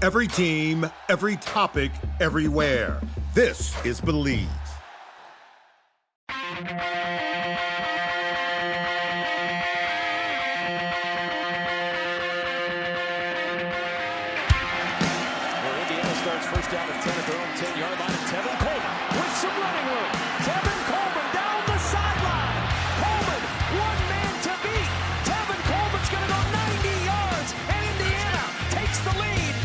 Every team, every topic, everywhere. This is Believe. First down at 10 at their own 10-yard line. Tevin Coleman with some running room. Tevin Coleman down the sideline. Coleman, one man to beat. Tevin Coleman's going to go 90 yards, and Indiana takes the lead.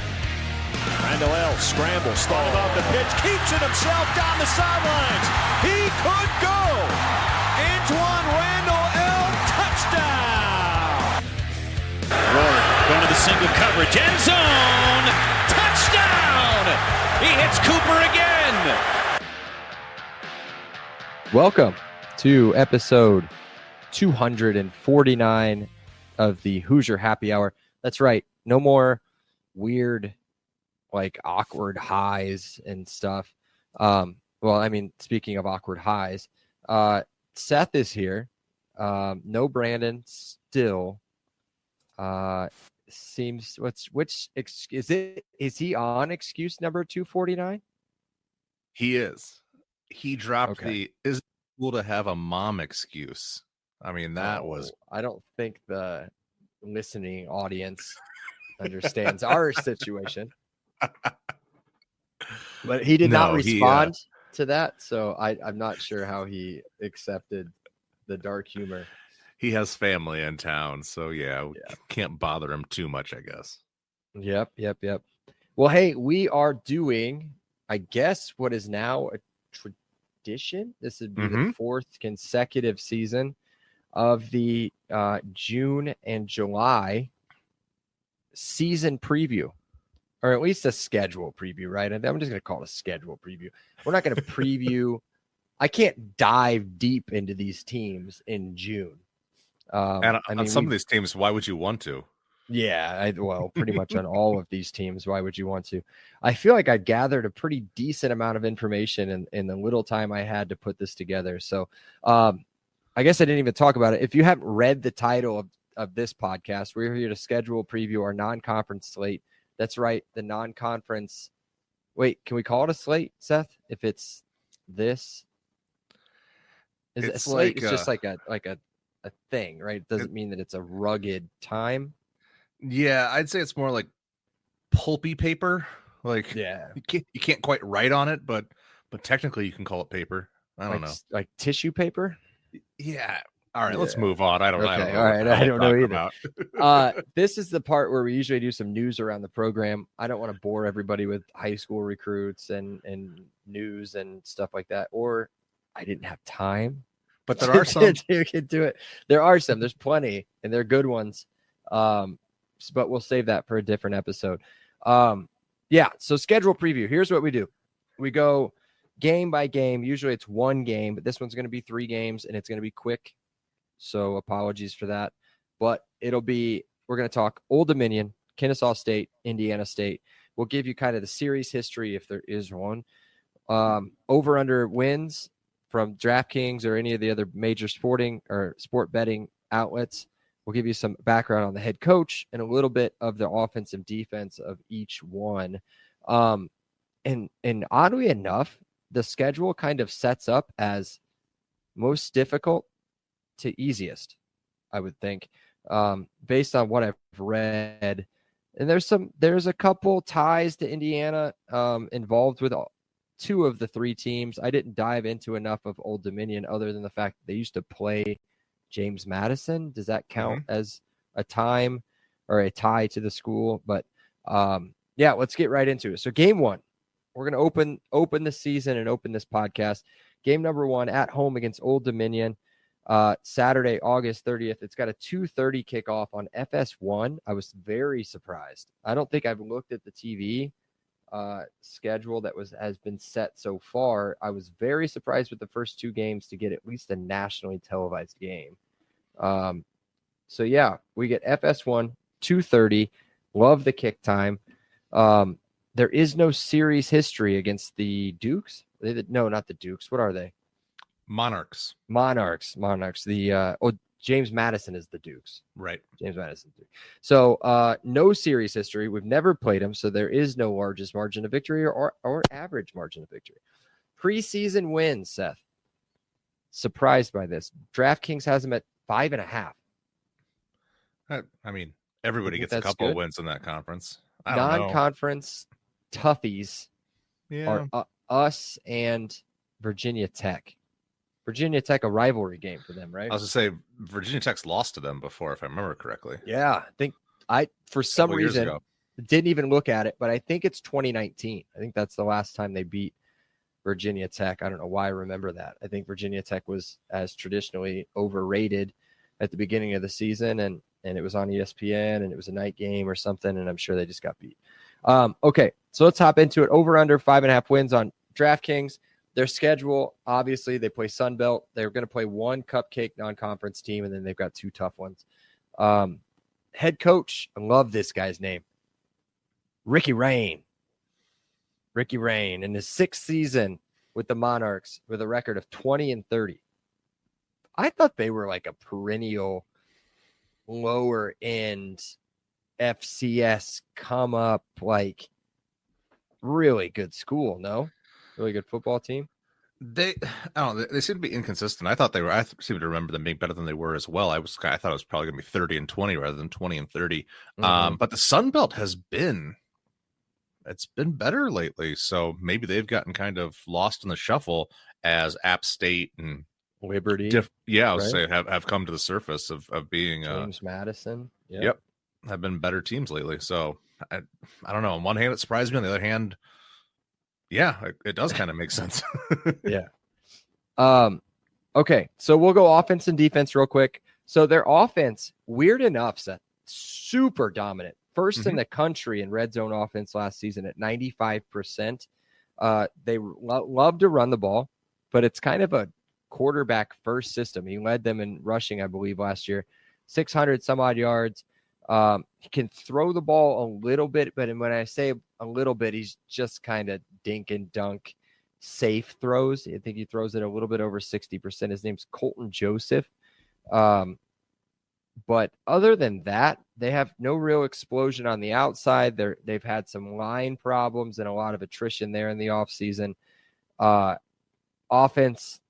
Randall L. scrambles, started off the pitch, keeps it himself down the sidelines. He could go. Antoine Randall L. touchdown. Rory going to the single coverage, end zone. Touchdown! He hits Cooper again. Welcome to episode 249 of the Hoosier Happy Hour. That's right. No more weird, awkward highs and stuff. Speaking of awkward highs, Seth is here. No Brandon still. Seems is he on excuse number 249? He is. He dropped the is it cool to have a mom excuse. I mean, that was I don't think the listening audience understands our situation. But he did not respond to that, so I'm not sure how he accepted the dark humor. He has family in town, so we can't bother him too much, I guess. Yep. Well, hey, we are doing, I guess, what is now a tradition. This would be the fourth consecutive season of the June and July season preview, or at least a schedule preview, right? And I'm just going to call it a schedule preview. We're not going to preview. I can't dive deep into these teams in June. On some of these teams, why would you want to? Yeah, pretty much on all of these teams, why would you want to? I feel like I gathered a pretty decent amount of information in the little time I had to put this together. So I guess I didn't even talk about it. If you haven't read the title of this podcast, we're here to schedule preview our non-conference slate. That's right, the non-conference. Wait, can we call it a slate, Seth? If it's this? Is it a slate? It's just like a thing, right? It doesn't mean that it's a rugged time. Yeah, I'd say it's more like pulpy paper. You can't quite write on it, but technically you can call it paper. I don't know, like tissue paper. Yeah. All right, let's move on. I don't know. All right, I don't know either. This is the part where we usually do some news around the program. I don't want to bore everybody with high school recruits and news and stuff like that, or I didn't have time. But there are some. You can do it. There are some. There's plenty, and they're good ones. But we'll save that for a different episode. So schedule preview. Here's what we do. We go game by game. Usually it's one game, but this one's going to be 3 games, and it's going to be quick. So apologies for that. But we're going to talk Old Dominion, Kennesaw State, Indiana State. We'll give you kind of the series history if there is one. Over under wins from DraftKings or any of the other major sporting or sport betting outlets. We'll give you some background on the head coach and a little bit of the offense and defense of each one. And oddly enough, the schedule kind of sets up as most difficult to easiest, I would think, based on what I've read. And there's a couple ties to Indiana involved with 2 of the 3 teams. I didn't dive into enough of Old Dominion other than the fact that they used to play James Madison. Does that count as a time or a tie to the school? But let's get right into it. So game 1, we're going to open the season and open this podcast. Game number 1 at home against Old Dominion, Saturday, August 30th. It's got a 2:30 kickoff on FS1. I was very surprised. I don't think I've looked at the TV schedule that has been set so far. I was very surprised with the first 2 games to get at least a nationally televised game. We get FS1 2:30. Love the kick time. There is no series history against the Dukes. No, not the Dukes. What are they? Monarchs. The James Madison is the Dukes. Right. James Madison. So no series history. We've never played them, so there is no largest margin of victory or average margin of victory. Preseason wins, Seth. Surprised by this. DraftKings has them at 5.5. I mean, everybody gets a couple of wins in that conference. Non-conference toughies are us and Virginia Tech. Virginia Tech, a rivalry game for them, right? I was going to say Virginia Tech's lost to them before, if I remember correctly. Yeah, I think for some reason didn't even look at it, but I think it's 2019. I think that's the last time they beat Virginia Tech. I don't know why I remember that. I think Virginia Tech was as traditionally overrated at the beginning of the season, and it was on ESPN, and it was a night game or something, and I'm sure they just got beat. Okay, so let's hop into it. Over under 5.5 wins on DraftKings. Their schedule, obviously, they play Sun Belt. They're going to play one cupcake non-conference team, and then they've got 2 tough ones. Head coach, I love this guy's name, Ricky Rain. Ricky Rain in his 6th season with the Monarchs with a record of 20-30. I thought they were like a perennial lower end FCS come up, like really good school. No, really good football team. They seem to be inconsistent. I seem to remember them being better than they were as well. I thought it was probably going to be 30-20 rather than 20-30. But the Sun Belt it's been better lately. So maybe they've gotten kind of lost in the shuffle as App State and Liberty. I would say have come to the surface of being James Madison. Yep. Have been better teams lately. So I don't know. On one hand, it surprised me. On the other hand, it does kind of make sense. Yeah. Okay. So we'll go offense and defense real quick. So their offense, weird enough, Seth, super dominant. First in the country in red zone offense last season at 95%. They love to run the ball, but it's kind of a quarterback first system. He led them in rushing, I believe, last year, 600 some odd yards. He can throw the ball a little bit, but when I say a little bit, he's just kind of dink and dunk safe throws. I think he throws it a little bit over 60%. His name's Colton Joseph. But other than that, they have no real explosion on the outside. They've had some line problems and a lot of attrition there in the offseason. Offense,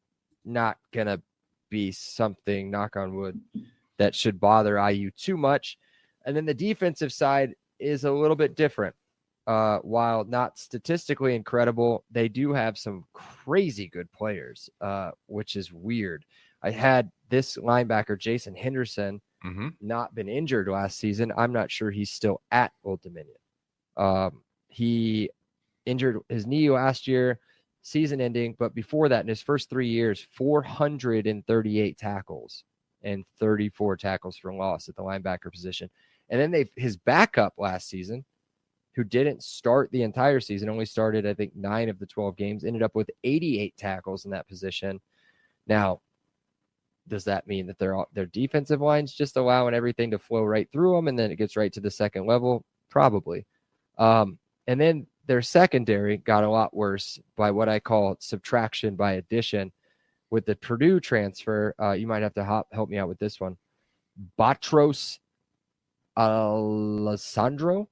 not going to be something, knock on wood, that should bother IU too much. And then the defensive side is a little bit different. While not statistically incredible, they do have some crazy good players, which is weird. I had this linebacker, Jason Henderson, not been injured last season. I'm not sure he's still at Old Dominion. He injured his knee last year, season ending, but before that, in his first 3 years, 438 tackles and 34 tackles for loss at the linebacker position. And then his backup last season, who didn't start the entire season, only started, I think, 9 of the 12 games, ended up with 88 tackles in that position. Now, does that mean that their defensive line's just allowing everything to flow right through them and then it gets right to the second level? Probably. And then their secondary got a lot worse by what I call subtraction by addition. With the Purdue transfer, you might have to help me out with this one. Batros Alessandro.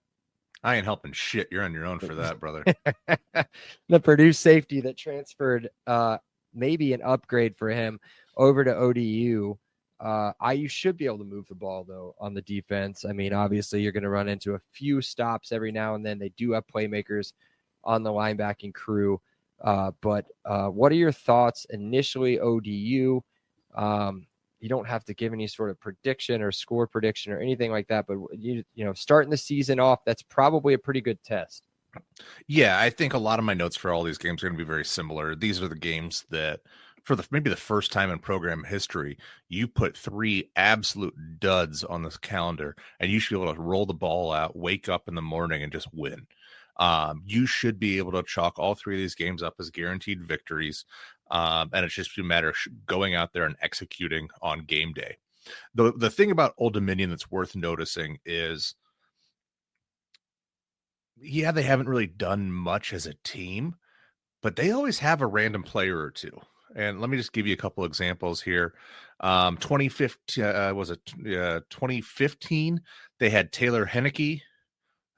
I ain't helping shit. You're on your own for that, brother. The Purdue safety that transferred, maybe an upgrade for him over to ODU. IU should be able to move the ball, though, on the defense. I mean, obviously, you're going to run into a few stops every now and then. They do have playmakers on the linebacking crew. But what are your thoughts initially, ODU? You don't have to give any sort of prediction or score prediction or anything like that. But, you know, starting the season off, that's probably a pretty good test. Yeah, I think a lot of my notes for all these games are going to be very similar. These are the games that, for maybe the first time in program history, you put 3 absolute duds on this calendar, and you should be able to roll the ball out, wake up in the morning, and just win. You should be able to chalk all 3 of these games up as guaranteed victories, and it's just a matter of going out there and executing on game day. The thing about Old Dominion that's worth noticing is, yeah, they haven't really done much as a team, but they always have a random player or two. And let me just give you a couple examples here. 2015 was it 2015? They had Taylor Heineke,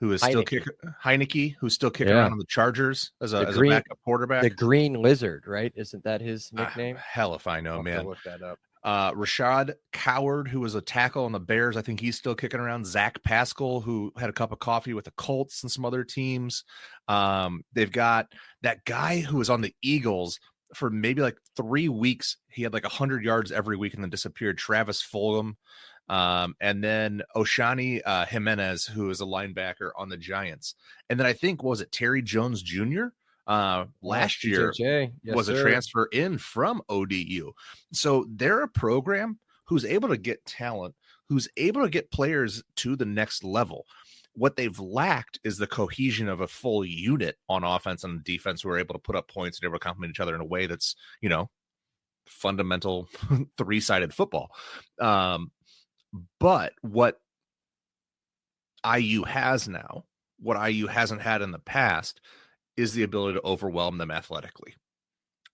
who is still Heineke, who's still kicking around on the Chargers as a backup quarterback. The Green Lizard, right? Isn't that his nickname? Hell if I know, I'll man. look that up. Rashad Coward, who was a tackle on the Bears, I think he's still kicking around. Zach Pascal, who had a cup of coffee with the Colts and some other teams. They've got that guy who was on the Eagles for maybe like 3 weeks. He had like 100 yards every week and then disappeared. Travis Fulgham. And then Oshani Jimenez, who is a linebacker on the Giants. And then I think, was it Terry Jones Jr.? Last year was a transfer in from ODU. So they're a program who's able to get talent, who's able to get players to the next level. What they've lacked is the cohesion of a full unit on offense and defense who are able to put up points and able to complement each other in a way that's, fundamental three-sided football. But what IU has now, what IU hasn't had in the past, is the ability to overwhelm them athletically.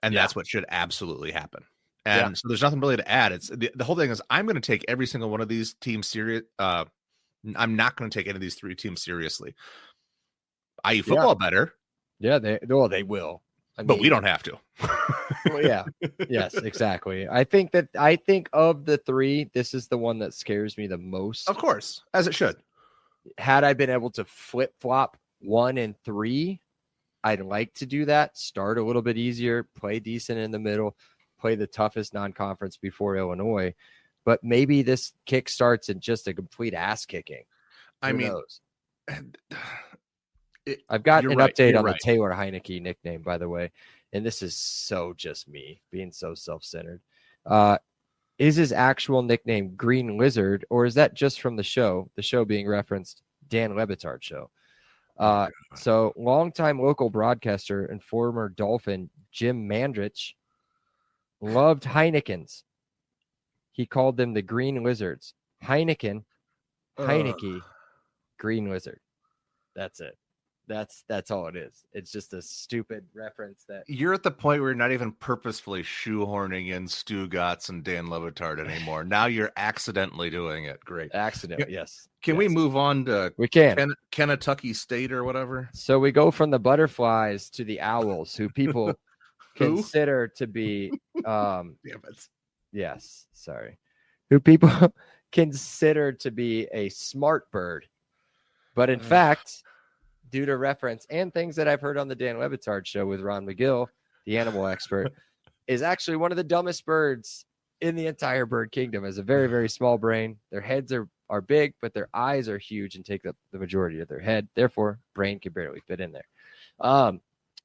And that's what should absolutely happen. And so there's nothing really to add. It's the whole thing is I'm going to take every single one of these teams serious. I'm not going to take any of these three teams seriously. IU football better. Yeah, they will. But we don't have to. Well, yeah. Yes, exactly. I think of the three, this is the one that scares me the most. Of course, as it should. Had I been able to flip-flop 1 and 3, I'd like to do that. Start a little bit easier, play decent in the middle, play the toughest non-conference before Illinois. But maybe this kick starts in just a complete ass kicking. Who knows? I've got an update on the Taylor Heineke nickname, by the way. And this is so just me being so self-centered. Is his actual nickname Green Lizard, or is that just from the show? The show being referenced, Dan Le Batard show. So longtime local broadcaster and former Dolphin Jim Mandrich loved Heinekens. He called them the Green Lizards. Heineke, Green Lizard. That's it. That's all it is. It's just a stupid reference that you're at the point where you're not even purposefully shoehorning in Stu Gatz and Dan Le Batard anymore. Now you're accidentally doing it. Great. Accident. Yes. Can we move on to Kentucky State or whatever? So we go from the Butterflies to the Owls, who people consider to be yes, sorry. Who people consider to be a smart bird. But in fact, due to reference and things that I've heard on the Dan Le Batard show with Ron McGill, the animal expert, is actually one of the dumbest birds in the entire bird kingdom. Has a very, very small brain. Their heads are big, but their eyes are huge and take up the majority of their head. Therefore, brain can barely fit in there.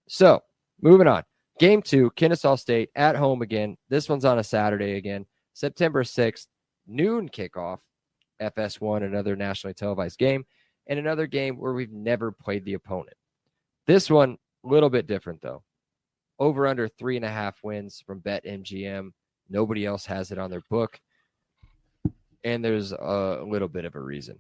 So moving on. Game 2, Kennesaw State at home again. This one's on a Saturday again. September 6th, noon kickoff. FS1, another nationally televised game. And another game where we've never played the opponent. This one, a little bit different, though. Over under 3.5 wins from BetMGM. Nobody else has it on their book. And there's a little bit of a reason.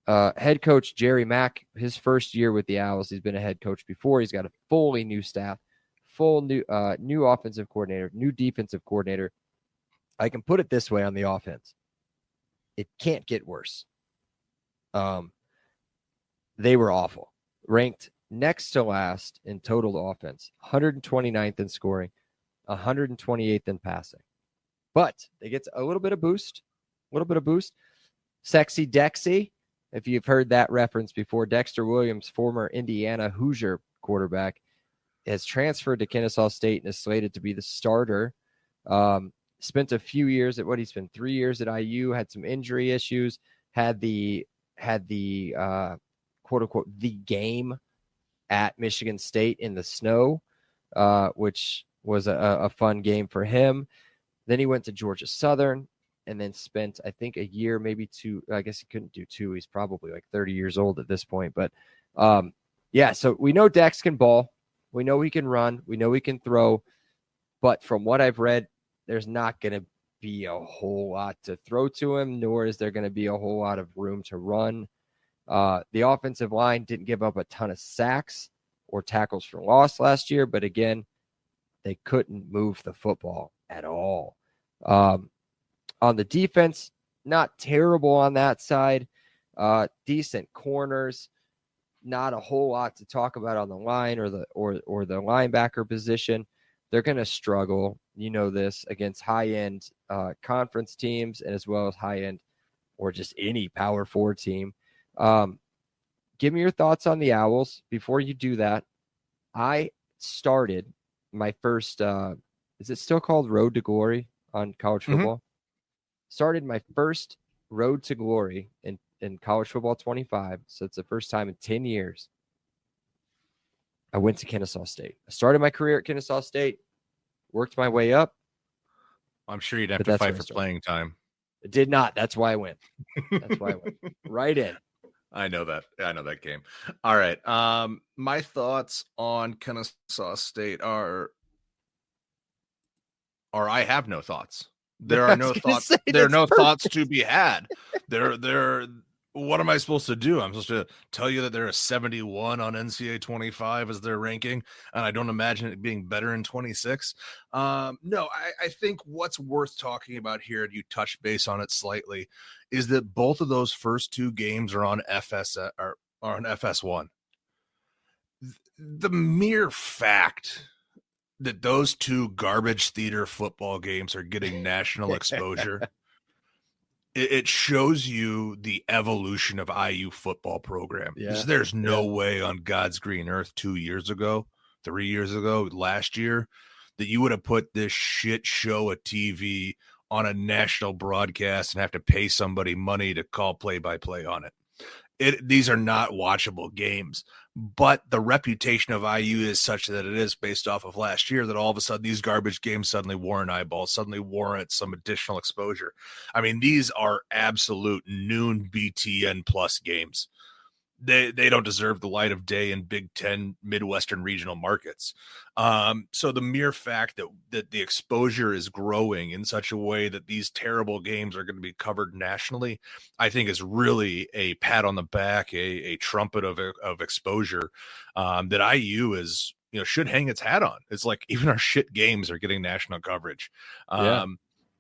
Head coach Jerry Mack, his first year with the Owls. He's been a head coach before. He's got a fully new staff, full new offensive coordinator, new defensive coordinator. I can put it this way on the offense. It can't get worse. They were awful. Ranked next to last in total offense, 129th in scoring, 128th in passing. But they get a little bit of boost. Sexy Dexy, if you've heard that reference before, Dexter Williams, former Indiana Hoosier quarterback, has transferred to Kennesaw State and is slated to be the starter. Spent a few years at he's been 3 years at IU, had some injury issues, had the quote unquote the game at Michigan State in the snow, which was a fun game for him. Then he went to Georgia Southern and then spent, I think, a year, maybe 2. I guess he couldn't do 2. He's probably like 30 years old at this point. But so we know Dex can ball. We know he can run. We know he can throw. But from what I've read, there's not going to be a whole lot to throw to him, nor is there going to be a whole lot of room to run. The offensive line didn't give up a ton of sacks or tackles for loss last year, but again, they couldn't move the football at all. On the defense, not terrible on that side. Decent corners. Not a whole lot to talk about on the line or the linebacker position. They're going to struggle. You know this against high-end conference teams and as well as high-end or just any power 4 team. Give me your thoughts on the Owls. Before you do that, I started my first, is it still called Road to Glory on college football? Started my first Road to Glory in college football 25. So it's the first time in 10 years. I went to Kennesaw State. I started my career at Kennesaw State, worked my way up. I'm sure you'd have to fight for playing time. It did not. That's why I went. That's why I went. Right in. I know that. I know that game. All right. My thoughts on Kennesaw State are I have no thoughts. There are no thoughts. There are no thoughts to be had. There. What am I supposed to do? I'm supposed to tell you that they're a 71 on NCAA 25 as their ranking, and I don't imagine it being better in 26. No, I think what's worth talking about here, and you touched base on it slightly, is that both of those first 2 games are on on FS1. The mere fact that those 2 garbage theater football games are getting national exposure. It shows you the evolution of IU football program. Yeah. There's no way on God's green earth 2 years ago, 3 years ago, last year, that you would have put this shit show of TV on a national broadcast and have to pay somebody money to call play-by-play on it. These are not watchable games, but the reputation of IU is such that it is based off of last year that all of a sudden these garbage games suddenly warrant eyeballs, suddenly warrant some additional exposure. I mean, these are absolute noon BTN plus games. They don't deserve the light of day in Big Ten Midwestern regional markets. So the mere fact that the exposure is growing in such a way that these terrible games are going to be covered nationally, I think is really a pat on the back, a trumpet of exposure that IU is, should hang its hat on. It's like even our shit games are getting national coverage.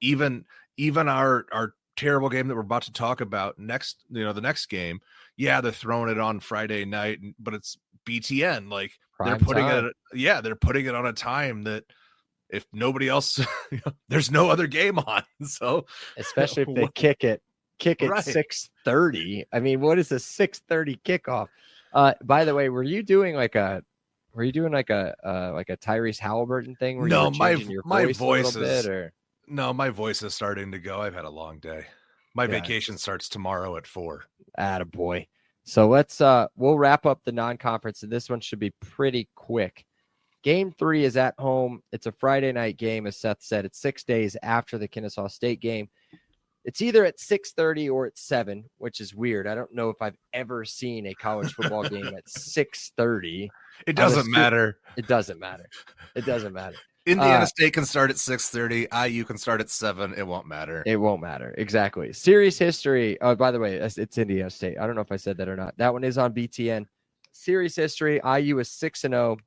Even our terrible game that we're about to talk about next, the next game. Yeah, they're throwing it on Friday night, but it's BTN. Like they're putting it on a time that if nobody else, there's no other game on. So especially if they kick it right. 6:30. I mean, what is a 6:30 kickoff? By the way, were you doing like a Tyrese Halliburton thing? Where no, you were my voice is no, my voice is starting to go. I've had a long day. My vacation starts tomorrow at 4. Attaboy. So we'll wrap up the non-conference, and this one should be pretty quick. Game 3 is at home. It's a Friday night game, as Seth said. It's 6 days after the Kennesaw State game. It's either at 6:30 or at 7, which is weird. I don't know if I've ever seen a college football game at 6:30. It doesn't matter. It doesn't matter. It doesn't matter. Indiana State can start at 6:30. IU can start at 7. It won't matter. It won't matter. Exactly. Series history. Oh, by the way, it's Indiana State. I don't know if I said that or not. That one is on BTN. Series history. IU is 6-0.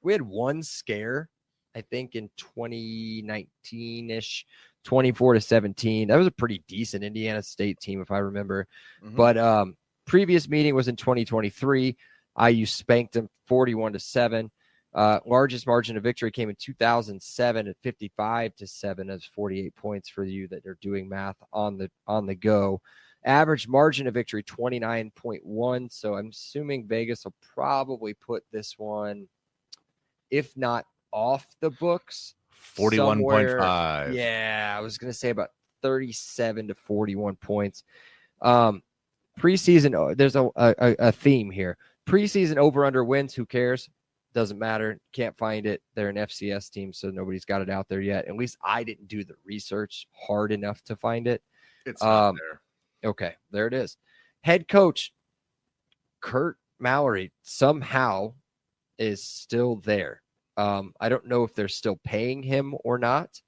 We had one scare, I think, in 2019-ish, 24-17. That was a pretty decent Indiana State team, if I remember. Mm-hmm. But previous meeting was in 2023. IU spanked them 41-7. Largest margin of victory came in 2007 at 55-7. That's 48 points for you that are doing math on the go. Average margin of victory 29.1. So I'm assuming Vegas will probably put this one, if not off the books, 41.5. Yeah, I was going to say about 37 to 41 points. Preseason, there's a theme here. Preseason over-under wins, who cares? Doesn't matter. Can't find it. They're an FCS team, so nobody's got it out there yet. At least I didn't do the research hard enough to find it. It's not there. Okay, there it is. Head coach Kurt Mallory somehow is still there. I don't know if they're still paying him or not.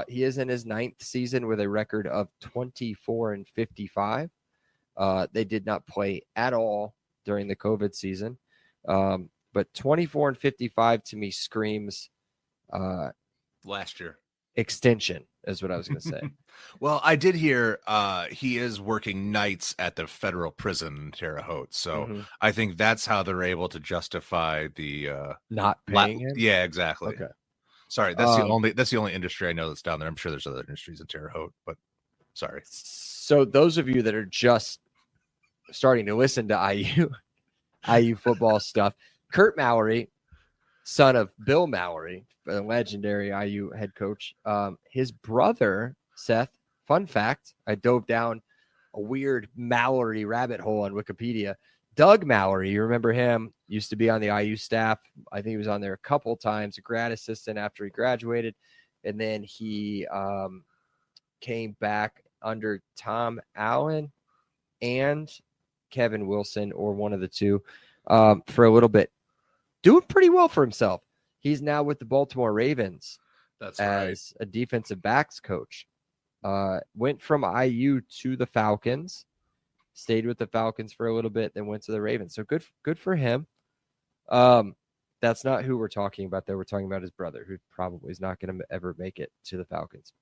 He is in his 9th season with a record of 24-55. They did not play at all during the COVID season. But 24-55 to me screams last year. extension is what I was going to say. Well, I did hear he is working nights at the federal prison in Terre Haute, so Mhm. I think that's how they're able to justify the Not paying him. Yeah, exactly. Okay. Sorry, that's the only industry I know that's down there. I'm sure there's other industries in Terre Haute, but sorry. So those of you that are just starting to listen to IU football stuff, Kurt Mallory, son of Bill Mallory, the legendary IU head coach, his brother, Seth, fun fact, I dove down a weird Mallory rabbit hole on Wikipedia. Doug Mallory, you remember him, used to be on the IU staff. I think he was on there a couple times, a grad assistant after he graduated. And then he came back under Tom Allen and Kevin Wilson, or one of the two, for a little bit. Doing pretty well for himself. He's now with the Baltimore Ravens as a defensive backs coach. Went from IU to the Falcons, stayed with the Falcons for a little bit, then went to the Ravens. So good for him. That's not who we're talking about, though. We're talking about his brother, who probably is not going to ever make it to the Falcons,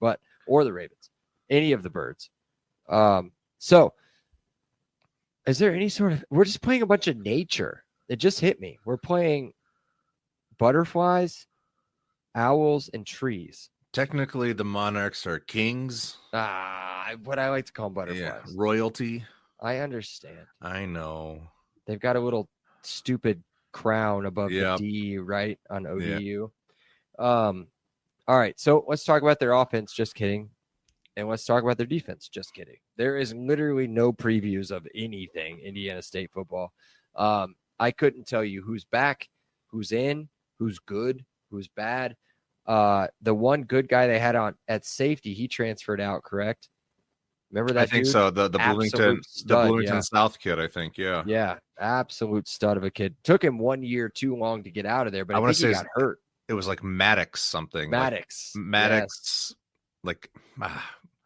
or the Ravens, any of the birds. So is there any sort of, we're just playing a bunch of nature. It just hit me. We're playing butterflies, owls, and trees. Technically, the monarchs are kings. What I like to call them butterflies. Yeah, royalty. I understand. I know. They've got a little stupid crown above Yep. the D, right, on ODU. Yeah. All right, so let's talk about their offense. Just kidding. And let's talk about their defense. Just kidding. There is literally no previews of anything Indiana State football. I couldn't tell you who's back, who's in, who's good, who's bad. The one good guy they had on at safety, he transferred out, correct? Remember that? I think dude? so. The Bloomington, stud, the Bloomington yeah. South kid, I think. Yeah. Yeah, absolute stud of a kid. Took him 1 year too long to get out of there, but I wanna think he say got hurt. It was like Maddox something. Maddox. Maddox. Like,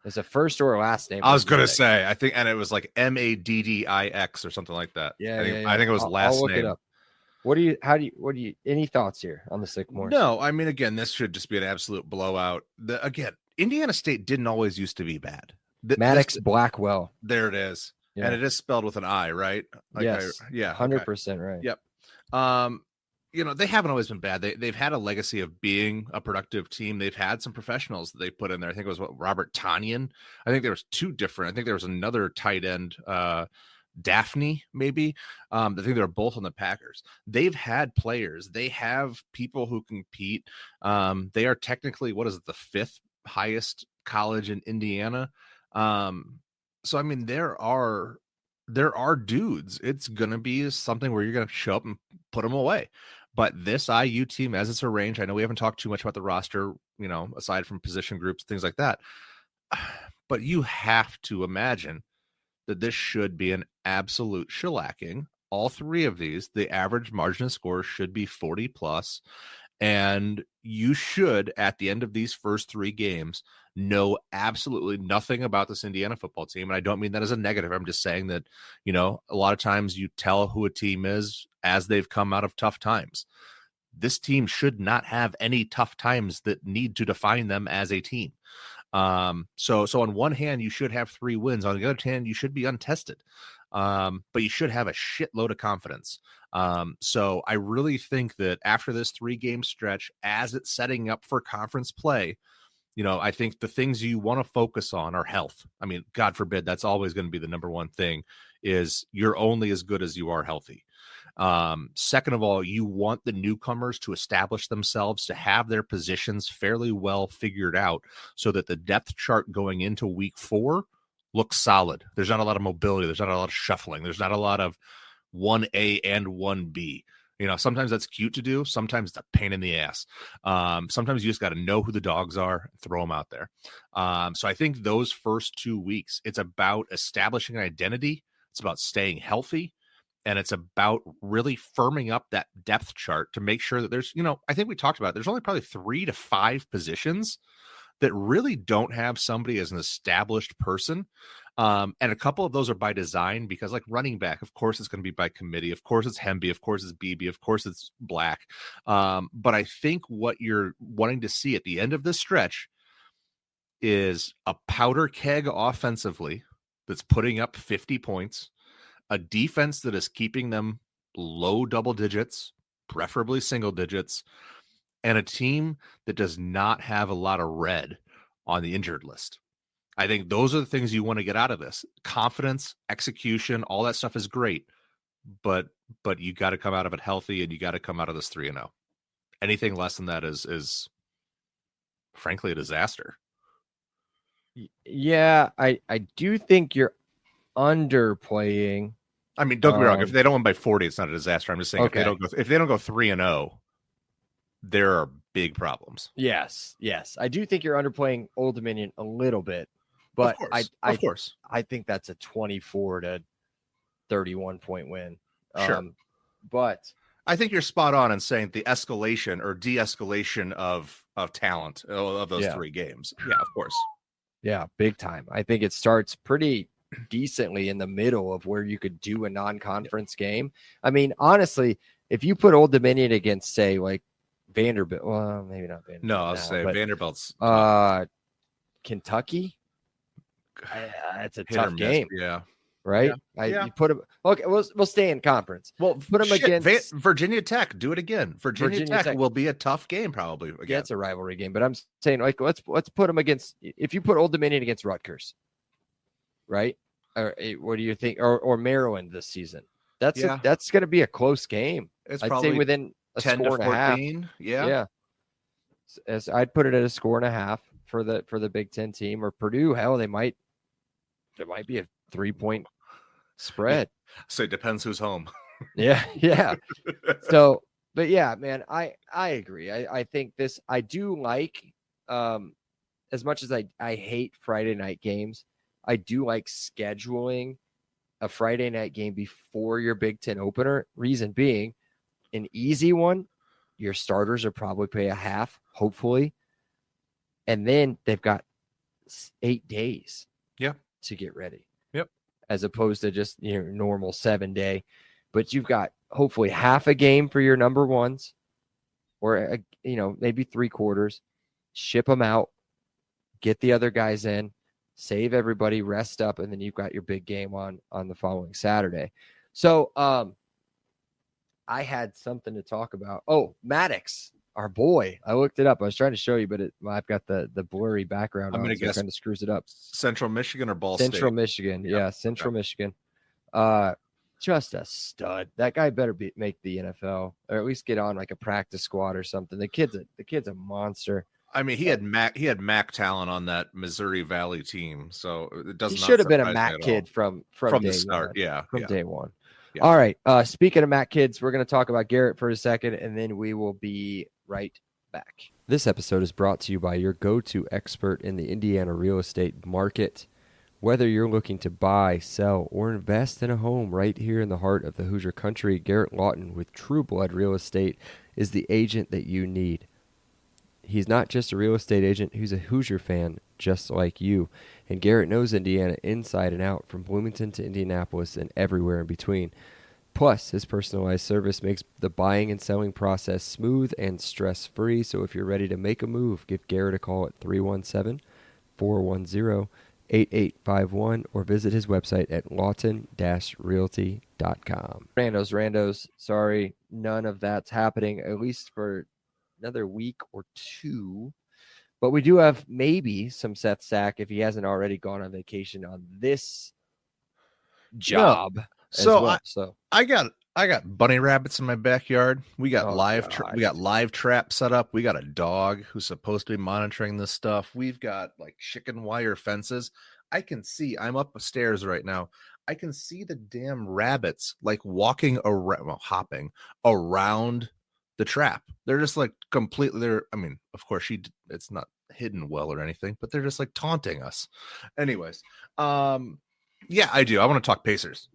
It's a first or last name. I was gonna say, I think, and it was like Maddix or something like that. Yeah, I think it was last I'll look name. it up. Any thoughts here on the Sycamores? No, I mean, again, this should just be an absolute blowout. Again, Indiana State didn't always used to be bad. Maddox Blackwell. There it is. Yeah. And it is spelled with an I, right? Yes. Yeah. 100% right. Yep. They haven't always been bad. They've had a legacy of being a productive team. They've had some professionals that they put in there. I think it was Robert Tanyan. I think there was two different. I think there was another tight end, Daphne, maybe. I think they're both on the Packers. They've had players. They have people who compete. They are technically, what is it, the fifth highest college in Indiana. So I mean, there are dudes. It's gonna be something where you're gonna show up and put them away. But this IU team, as it's arranged, I know we haven't talked too much about the roster, aside from position groups, things like that. But you have to imagine that this should be an absolute shellacking. All three of these, the average margin of score should be 40 plus. And you should, at the end of these first three games, know absolutely nothing about this Indiana football team. And I don't mean that as a negative. I'm just saying that, a lot of times you tell who a team is as they've come out of tough times. This team should not have any tough times that need to define them as a team. So on one hand, you should have 3 wins. On the other hand, you should be untested. But you should have a shitload of confidence. So I really think that after this 3-game stretch, as it's setting up for conference play, I think the things you want to focus on are health. I mean, God forbid, that's always going to be the number one thing, is you're only as good as you are healthy. Second of all, you want the newcomers to establish themselves, to have their positions fairly well figured out so that the depth chart going into week 4 looks solid. There's not a lot of mobility. There's not a lot of shuffling. There's not a lot of 1A and 1B. Sometimes that's cute to do. Sometimes it's a pain in the ass. Sometimes you just got to know who the dogs are, and throw them out there. So I think those first 2 weeks, it's about establishing an identity. It's about staying healthy. And it's about really firming up that depth chart to make sure that there's, I think we talked about it. There's only probably 3 to 5 positions that really don't have somebody as an established person. And a couple of those are by design because, like running back, of course, it's going to be by committee. Of course, it's Hemby. Of course, it's BB. Of course, it's Black. But I think what you're wanting to see at the end of this stretch is a powder keg offensively that's putting up 50 points, a defense that is keeping them low double digits, preferably single digits, and a team that does not have a lot of red on the injured list. I think those are the things you want to get out of this. Confidence, execution, all that stuff is great, but you got to come out of it healthy, and you got to come out of this 3-0. Anything less than that is frankly a disaster. Yeah, I do think you're underplaying. I mean, don't get me wrong. If they don't win by 40, it's not a disaster. I'm just saying Okay. if they don't go 3-0, there are big problems. Yes. I do think you're underplaying Old Dominion a little bit, but of course. I think that's a 24 to 31 point win. Sure. But I think you're spot on in saying the escalation or de-escalation of talent of those 3 games. Yeah, of course. Yeah, big time. I think it starts pretty decently in the middle of where you could do a non-conference game. I mean, honestly, if you put Old Dominion against, say, like Vanderbilt, well, maybe not Vanderbilt. No, I'll say Vanderbilt's Kentucky. That's a hit or tough miss. game. Yeah. Right? You put them. Okay, we'll stay in conference. Well, put them against Virginia Tech. Do it again. Virginia Tech will be a tough game probably. Again. Yeah, it's a rivalry game, but I'm saying like let's put them against. If you put Old Dominion against Rutgers, right? Or what do you think? Or Maryland this season? That's going to be a close game. It's I'd say within a 10 score to and a half. Yeah. As I'd put it at a score and a half for the Big Ten team. Or Purdue, hell, there might be a 3-point spread. So it depends who's home. Yeah. So, but yeah, man, I agree. I think this, I do like, as much as I hate Friday night games, I do like scheduling a Friday night game before your Big Ten opener. Reason being, an easy one, your starters are probably play a half, hopefully. And then they've got 8 days to get ready. Yep. As opposed to just your normal 7-day. But you've got hopefully half a game for your number ones, or maybe 3/4. Ship them out, get the other guys in, save everybody, rest up, and then you've got your big game on the following Saturday. So I had something to talk about. Oh, Maddox, our boy. I looked it up. I was trying to show you, but I've got the blurry background. I'm going to guess kind of screws it up. Central Michigan or Ball Central State? Michigan. Yeah, Central Michigan. Just a stud. That guy better make the NFL, or at least get on like a practice squad or something. The kid's a monster. I mean, he had Mac talent on that Missouri Valley team, so it doesn't. He should have been a Mac kid from the start. Day one. Yeah. All right. Speaking of Mac kids, we're going to talk about Garrett for a second, and then we will be right back. This episode is brought to you by your go-to expert in the Indiana real estate market. Whether you're looking to buy, sell, or invest in a home right here in the heart of the Hoosier country, Garrett Lawton with True Blood Real Estate is the agent that you need. He's not just a real estate agent, he's a Hoosier fan just like you. And Garrett knows Indiana inside and out, from Bloomington to Indianapolis and everywhere in between. Plus, his personalized service makes the buying and selling process smooth and stress-free. So if you're ready to make a move, give Garrett a call at 317-410-8851 or visit his website at lawton-realty.com. Randos, sorry, none of that's happening, at least for another week or two. But we do have maybe some Seth Sack if he hasn't already gone on vacation on this job. So I got bunny rabbits in my backyard. We got live trap set up. We got a dog who's supposed to be monitoring this stuff. We've got like chicken wire fences. I'm up the stairs right now. I can see the damn rabbits like hopping around the trap. They're just like completely of course it's not hidden well or anything, but they're just like taunting us. Anyways, I do. I want to talk Pacers.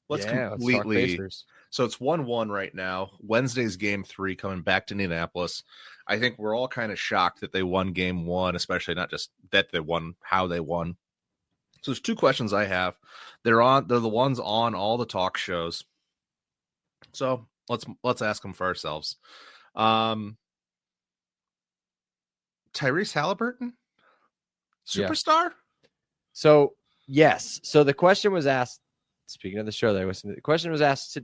Let's talk Pacers. So it's 1-1 right now. Wednesday's game 3 coming back to Indianapolis. I think we're all kind of shocked that they won game 1, especially not just that they won, how they won. So there's two questions I have. They're the ones on all the talk shows. So let's ask them for ourselves. Tyrese Halliburton, superstar? So yes. So the question was asked. Speaking of the show, the question was asked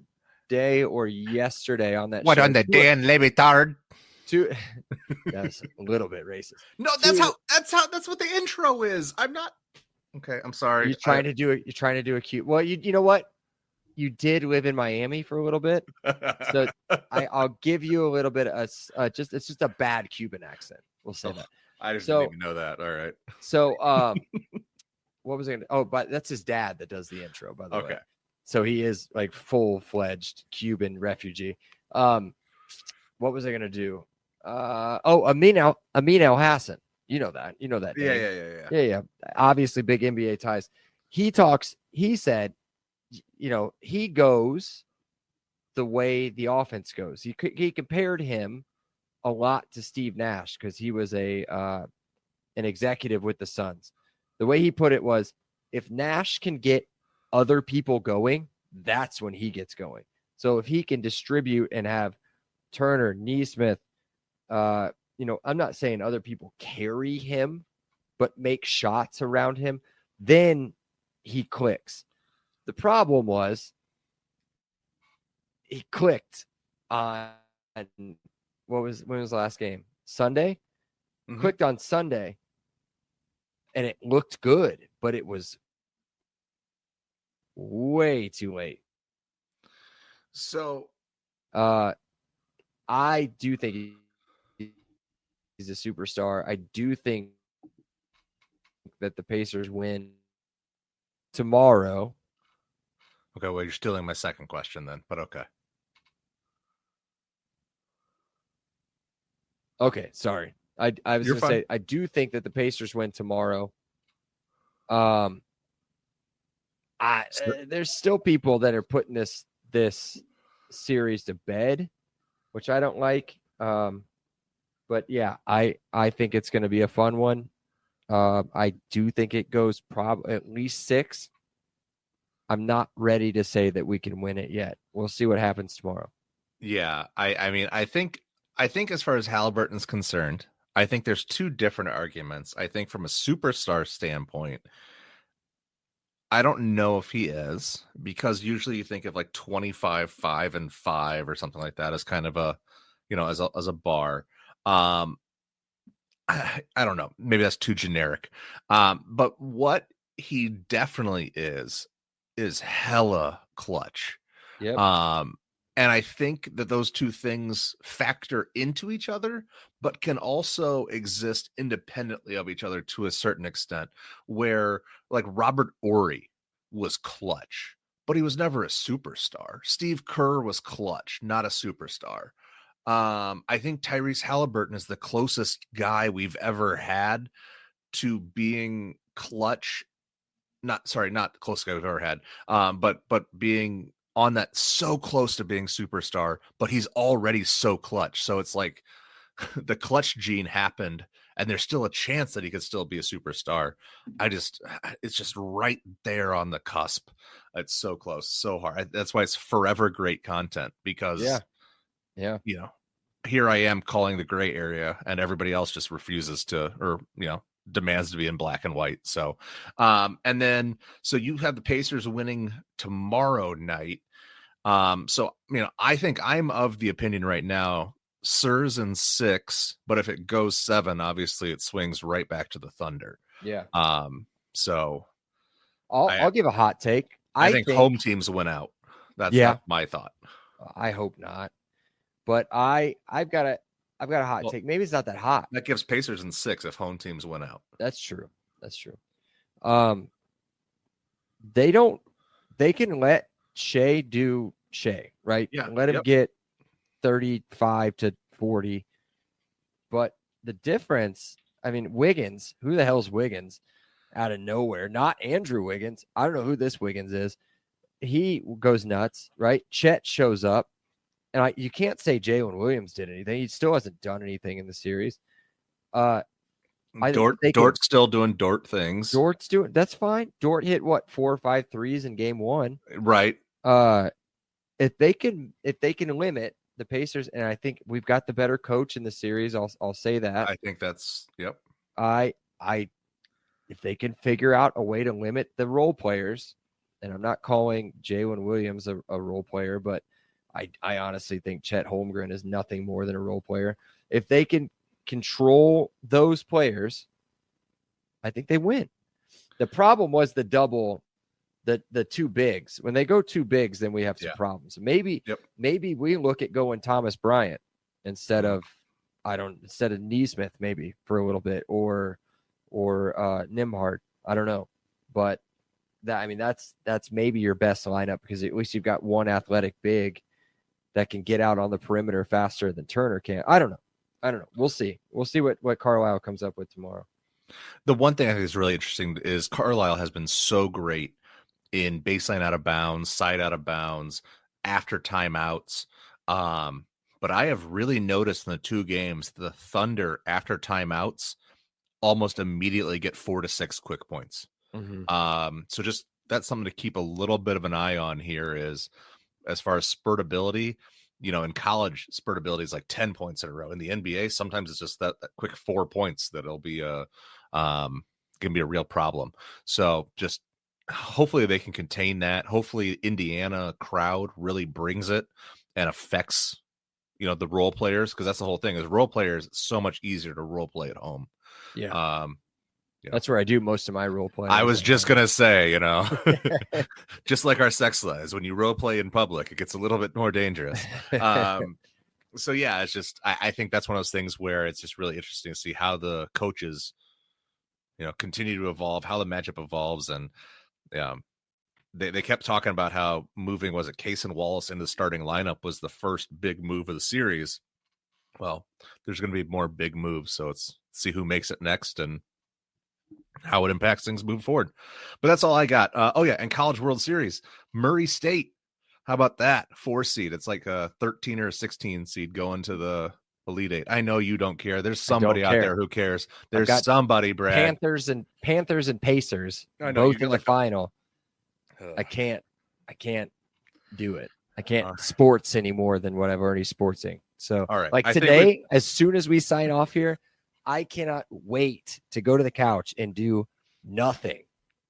today or yesterday on that. What show. on the Dan Levitard? That's a little bit racist. No, that's what the intro is. I'm not. Okay, I'm sorry. You're trying to do a cute. Well, you know what? You did live in Miami for a little bit, so I'll give you a little bit of it's just a bad Cuban accent. We'll say that. I just didn't even know that. All right. So what was I gonna? Oh, but that's his dad that does the intro, by the way. So he is like full-fledged Cuban refugee. What was I gonna do? Amin Al Hassan. You know that. Yeah. Obviously, big NBA ties. He said, he goes the way the offense goes. He compared him a lot to Steve Nash because he was an executive with the Suns. The way he put it was, if Nash can get other people going, that's when he gets going. So if he can distribute and have Turner, Nesmith, I'm not saying other people carry him, but make shots around him, then he clicks. The problem was he clicked on when was the last game? Sunday? Mm-hmm. Clicked on Sunday and it looked good, but it was way too late. So I do think he's a superstar. I do think that the Pacers win tomorrow. Okay, well, you're stealing my second question then, but okay. Okay, sorry. I was going to say, I do think that the Pacers win tomorrow. There's still people that are putting this series to bed, which I don't like. But yeah, I think it's going to be a fun one. I do think it goes probably at least 6. I'm not ready to say that we can win it yet. We'll see what happens tomorrow. Yeah, I mean, I think as far as Halliburton's concerned, I think there's two different arguments. I think from a superstar standpoint, I don't know if he is, because usually you think of like 25, 5 and 5 or something like that as kind of a, as a bar. I don't know. Maybe that's too generic. But what he definitely is hella clutch. Yep. And I think that those two things factor into each other, but can also exist independently of each other to a certain extent, where like Robert Horry was clutch, but he was never a superstar. Steve Kerr was clutch, not a superstar. I think Tyrese Halliburton is the closest guy we've ever had to being clutch. Not the closest guy we've ever had. But being on that, so close to being superstar, but he's already so clutch. So it's like the clutch gene happened and there's still a chance that he could still be a superstar. It's just right there on the cusp. It's so close, so hard. That's why it's forever great content, because here I am calling the gray area and everybody else just refuses to, or, demands to be in black and white. So, so you have the Pacers winning tomorrow night. I think I'm of the opinion right now, Sirs in 6, but if it goes 7, obviously it swings right back to the Thunder. Yeah. So I'll give a hot take. I think home teams win out. That's my thought. I hope not, but I've got a hot take. Maybe it's not that hot. That gives Pacers in 6 if home teams win out. That's true. They can let Shea do Shea, right? Yeah. Let him get 35 to 40. But the difference, Wiggins, who the hell's Wiggins? Out of nowhere, not Andrew Wiggins. I don't know who this Wiggins is. He goes nuts, right? Chet shows up. And you can't say Jalen Williams did anything. He still hasn't done anything in the series. Dort's still doing Dort things. Dort's doing that's fine. Dort hit what 4 or 5 threes in game 1. Right. If they can limit the Pacers, and I think we've got the better coach in the series. I'll say that. I think that's yep. If they can figure out a way to limit the role players, and I'm not calling Jalen Williams a role player, but I honestly think Chet Holmgren is nothing more than a role player. If they can control those players, I think they win. The problem was the two bigs. When they go two bigs, then we have some problems. Maybe we look at going Thomas Bryant instead of Neesmith maybe for a little bit or Nimhard. I don't know. But that's maybe your best lineup because at least you've got one athletic big that can get out on the perimeter faster than Turner can. I don't know. We'll see. We'll see what Carlisle comes up with tomorrow. The one thing I think is really interesting is Carlisle has been so great in baseline out of bounds, side out of bounds, after timeouts. But I have really noticed in the 2 games, the Thunder after timeouts almost immediately get 4 to 6 quick points. Mm-hmm. So just that's something to keep a little bit of an eye on here is as far as spurtability. In college, spurtability is like 10 points in a row. In the NBA, sometimes it's just that quick 4 points that'll be going to be a real problem. So just hopefully they can contain that. Hopefully Indiana crowd really brings it and affects, the role players. Cause that's the whole thing is role players. It's so much easier to role play at home. Yeah. That's where I do most of my role play. I was just going to say, just like our sex lives, when you role play in public, it gets a little bit more dangerous. So yeah, it's just, I think that's one of those things where it's just really interesting to see how the coaches, continue to evolve, how the matchup evolves. And they kept talking about how moving, was it Case and Wallace into the starting lineup was the first big move of the series. Well, there's going to be more big moves. So let's see who makes it next and how it impacts things moving forward. But that's all I got. And College World Series, Murray State. How about that? 4 seed. It's like a 13 or a 16 seed going to the Elite Eight. I know you don't care. There's somebody out there who cares. There's somebody, Brad. Panthers and Pacers, both in the final. I can't do it. I can't sports any more than what I've already sportsing. So all right. Like today, as soon as we sign off here, I cannot wait to go to the couch and do nothing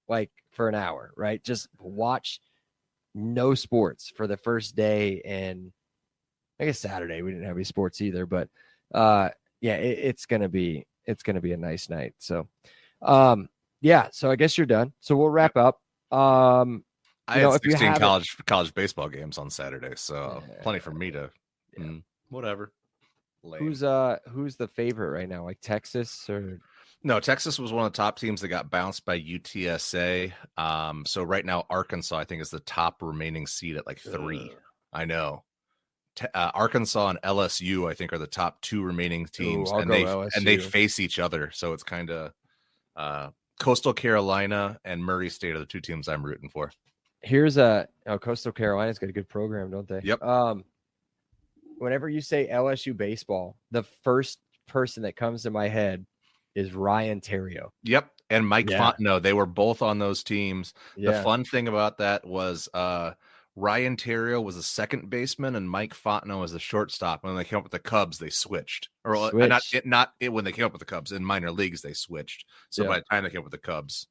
like for an hour, right? Just watch no sports for the first day. And I guess Saturday, we didn't have any sports either, but it's going to be a nice night. So, so I guess you're done. So we'll wrap up. I had 16 college baseball games on Saturday, so plenty for me to whatever. Lame. Who's the favorite right now? Like Texas or no? Texas was one of the top teams that got bounced by UTSA. So right now Arkansas, I think, is the top remaining seed at like 3. I know. Arkansas and LSU, I think, are the top 2 remaining teams, and they face each other. So it's kind of Coastal Carolina and Murray State are the 2 teams I'm rooting for. Here's Coastal Carolina's got a good program, don't they? Yep. Whenever you say LSU baseball, the first person that comes to my head is Ryan Theriot. Yep. And Mike Fontenot. They were both on those teams. Yeah. The fun thing about that was Ryan Theriot was a second baseman and Mike Fontenot was the shortstop. When they came up with the Cubs, they switched. Or not when they came up with the Cubs. In minor leagues, they switched. So by the time they came up with the Cubs.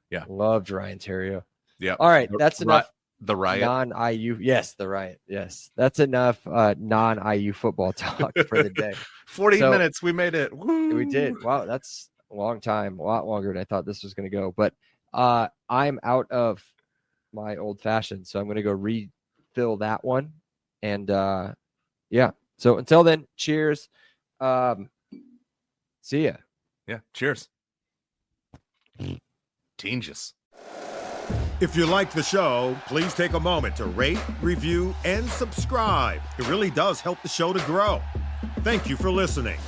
Yeah. Loved Ryan Theriot. Yeah. All right. That's enough. The Riot. Non-IU. Yes, the Riot. Yes. That's enough non-IU football talk for the day. 40 minutes. We made it. Woo! We did. Wow. That's a long time. A lot longer than I thought this was going to go. But I'm out of my old fashioned. So I'm going to go refill that one. And so until then, cheers. See ya. Yeah. Cheers. Genius. If you like the show, please take a moment to rate, review, and subscribe. It really does help the show to grow. Thank you for listening.